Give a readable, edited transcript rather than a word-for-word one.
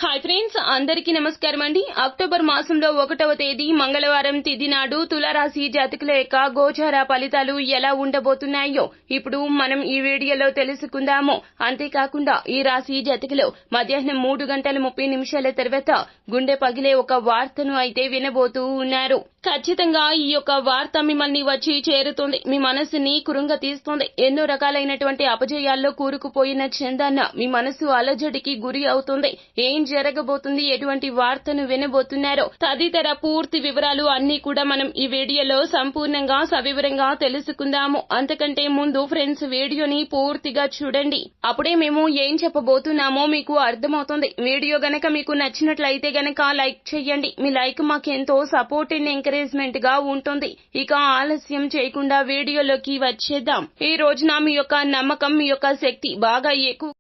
Hi friends, అందరికీ నమస్కారం అండి. అక్టోబర్ మాసంలో 1వ తేదీ మంగళవారం తిథి నాడు తులారాశి జాతకుల యొక్క గోచార ఫలితాలు ఎలా ఉండబోతున్నాయో ఇప్పుడు మనం ఈ వీడియోలో తెలుసుకుందాము. అంతేకాకుండా ఈ రాశి జాతకులు మధ్యాహ్నం 3:30 తర్వాత గుండె పగిలే ఒక వార్తను అయితే వినబోతూ ఉన్నారు. ఖచ్చితంగా ఈ యొక్క వార్త మిమ్మల్ని వచ్చి చేరుతుంది. మీ మనసుని కురుంగ తీస్తుంది. ఎన్నో రకాలైనటువంటి అపజయాల్లో కూరుకుపోయిన చందన్న మీ మనసు అలజడికి గురి అవుతుంది. ఏం జరగబోతుంది, ఎటువంటి వార్తను వినబోతున్నారో తదితర పూర్తి వివరాలు అన్ని కూడా మనం ఈ వీడియోలో సంపూర్ణంగా సవివరంగా తెలుసుకుందాము. అంతకంటే ముందు ఫ్రెండ్స్, వీడియోని పూర్తిగా చూడండి. అప్పుడే మేము ఏం చెప్పబోతున్నామో మీకు అర్థమవుతుంది. వీడియో గనక మీకు నచ్చినట్లయితే గనక లైక్ చేయండి. మీ లైక్ మాకెంతో సపోర్ట్ అండ్ ఎంకరేజ్మెంట్ గా ఉంటుంది. ఇక ఆలస్యం చేయకుండా వీడియోలోకి వచ్చేద్దాం. ఈ రోజున మీ యొక్క నమ్మకం, మీ యొక్క శక్తి బాగా ఎక్కువ